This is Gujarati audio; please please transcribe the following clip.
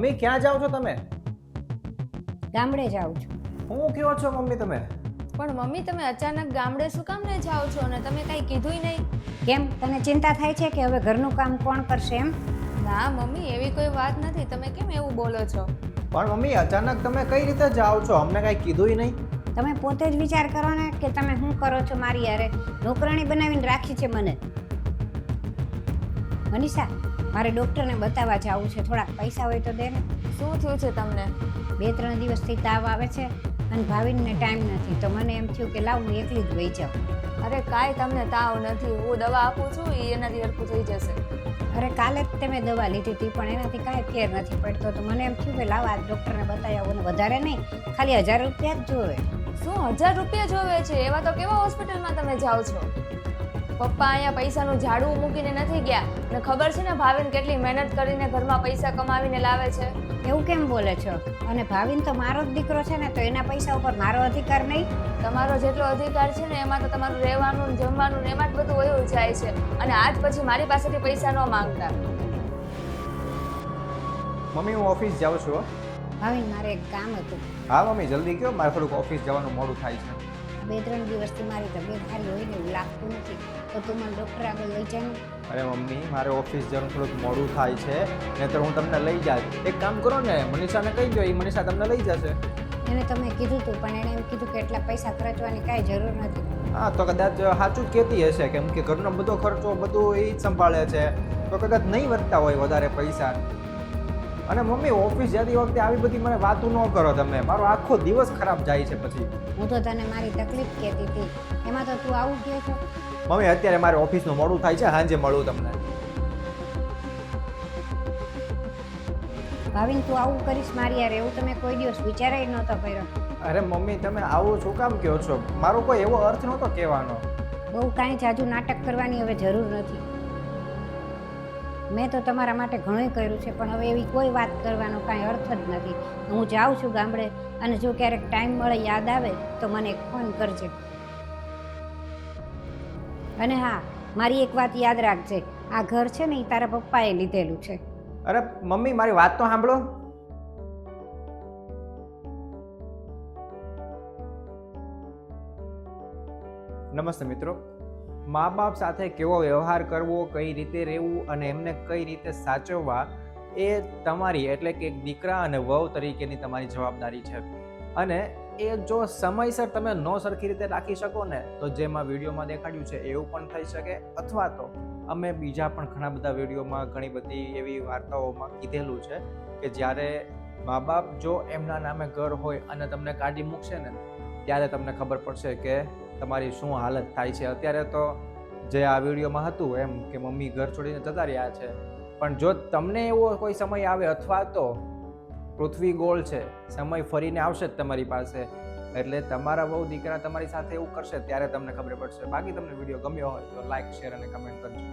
મમ્મી ક્યાં જાઓ છો તમે? ગામડે જાઉં છું. હું કહો છો મમ્મી તમે? પણ મમ્મી તમે અચાનક ગામડે શું કામ લઈ જાઓ છો અને તમે કંઈ કીધુંય નહીં? કેમ તને ચિંતા થાય છે કે હવે ઘરનું કામ કોણ કરશે એમ? ના મમ્મી, એવી કોઈ વાત નથી. તમે કેમ એવું બોલો છો? પણ મમ્મી અચાનક તમે કઈ રીતે જાઓ છો? અમને કાંઈ કીધુંય નહીં. તમે પોતે જ વિચાર કરો ને કે તમે શું કરો છો મારી હારે. નોકરાણી બનાવીને રાખી છે મને. મનીષા, મારે ડૉક્ટરને બતાવવા જવું છે. થોડાક પૈસા હોય તો દે ને. શું થયું છે તમને? 2-3 દિવસથી તાવ આવે છે અને ભાવિનને ટાઈમ નથી, તો મને એમ થયું કે લાવ હું એકલી જ વહી જાઉં. અરે કાંઈ તમને તાવ નથી, હું દવા આપું છું, એ એનાથી હરખું થઈ જશે. અરે કાલે જ તમે દવા લીધી હતી પણ એનાથી કાંઈ ફેર નથી પડતો, તો મને એમ થયું કે લાવ આજ ડૉક્ટરને બતાવી આવું. અને વધારે નહીં, ખાલી 1000 રૂપિયા જ જોવે. શું 1000 રૂપિયા જોવે છે? એવા તો કેવા હોસ્પિટલમાં તમે જાઓ છો? પપ્પા અહીંયા પૈસાનું ઝાડું મૂકીને નથી ગયા, અને ખબર છે ને ભાવિન કેટલી મહેનત કરીને ઘરમાં પૈસા કમાવીને લાવે છે. એવું કેમ બોલે છો? અને ભાવિન તો મારો જ દીકરો છે ને, તો એના પૈસા ઉપર મારો અધિકાર નહીં? તમારો જેટલો અધિકાર છે ને એમાં તો તમારું રહેવાનું ને જમવાનું ને એમાં જ બધું વયું જાય છે, અને આજ પછી મારી પાસેથી પૈસા ન માંગતા. મમ્મી હું ઓફિસ જાઉં છું હો. ભાવિન, મારે એક કામ હતું. હા મમ્મી જલ્દી કહો, મારે થોડુંક ઓફિસ જવાનું મોડું થાય છે. 2-3 દિવસથી મારી તબિયત સારી હોય ને એવું લાગતું નથી, તો તું મને ડૉક્ટર આગળ લઈ જાય ને. અરે મમ્મી મારે ઓફિસ જવાનું થોડુંક મોડું થાય છે, નહીંતર હું તમને લઈ જાય. એક કામ કરો ને, મનીષાને કહી દો, એ મનીષા તમને લઈ જશે. એને તમે કીધું હતું પણ એણે એમ કીધું કે એટલા પૈસા ખર્ચવાની કાંઈ જરૂર નથી. હા તો કદાચ સાચું જ કહેતી હશે, કેમ કે ઘરનો બધો ખર્ચો બધું એ જ સંભાળે છે, તો કદાચ નહીં વધતા હોય વધારે પૈસા. અને મમ્મી ઓફિસ જતી વખતે આવી બધી મને વાતું ન કરો તમે, મારો આખો દિવસ ખરાબ જાય છે પછી. હું તો તને મારી તકલીફ કહેતી હતી, એમાં તો તું આવું કહે છો. મમ્મી અત્યારે મારે ઓફિસનું મોડું થાય છે, સાંજે મળું તમને. ભાવિન, તું આવું કરીશ મારી યાર, એવું તમે કોઈ દિવસ વિચારાય નહોતો કર્યો. અરે મમ્મી તમે આવું શું કામ કહો છો? મારો કોઈ એવો અર્થ નહોતો કહેવાનો. બહુ કાંઈ જાજુ નાટક કરવાની હવે જરૂર નથી. મેં તો તમારા માટે ઘણું કર્યું છે, પણ હવે એવી કોઈ વાત કરવાનો કાંઈ અર્થ જ નથી. હું જાઉં છું ગામડે, અને જો ક્યારેક ટાઈમ મળે, યાદ આવે તો મને એક ફોન કરજે. અને હા, મારી એક વાત યાદ રાખજે, આ ઘર છે ને એ તારા પપ્પાએ લીધેલું છે. અરે મમ્મી મારી વાત તો સાંભળો. નમસ્તે મિત્રો. મા બાપ સાથે કેવો વ્યવહાર કરવો, કઈ રીતે રહેવું અને એમને કઈ રીતે સાચવવા, એ તમારી એટલે કે એક દીકરા અને વહુ તરીકેની તમારી જવાબદારી છે. અને એ જો સમયસર તમે ન સરખી રીતે રાખી શકો ને, તો જેમાં વિડીયોમાં દેખાડ્યું છે એવું પણ થઈ શકે, અથવા તો અમે બીજા પણ ઘણા બધા વિડીયોમાં ઘણી બધી એવી વાર્તાઓમાં કીધેલું છે કે જ્યારે મા બાપ જો એમના નામે ઘર હોય અને તમને કાઢી મૂકશે ને, ત્યારે તમને ખબર પડશે કે તમારી શું હાલત થાય છે. અત્યારે તો જે આ વિડીયોમાં હતું એમ કે મમ્મી ઘર છોડીને જતા રહ્યા છે, પણ જો તમને એવો કોઈ સમય આવે, અથવા તો પૃથ્વી ગોળ છે, સમય ફરીને આવશે જ તમારી પાસે, એટલે તમારા વહુ દીકરા તમારી સાથે એવું કરશે ત્યારે તમને ખબર પડશે. બાકી તમને વિડીયો ગમ્યો હોય તો લાઈક, શેર અને કમેન્ટ કરજો.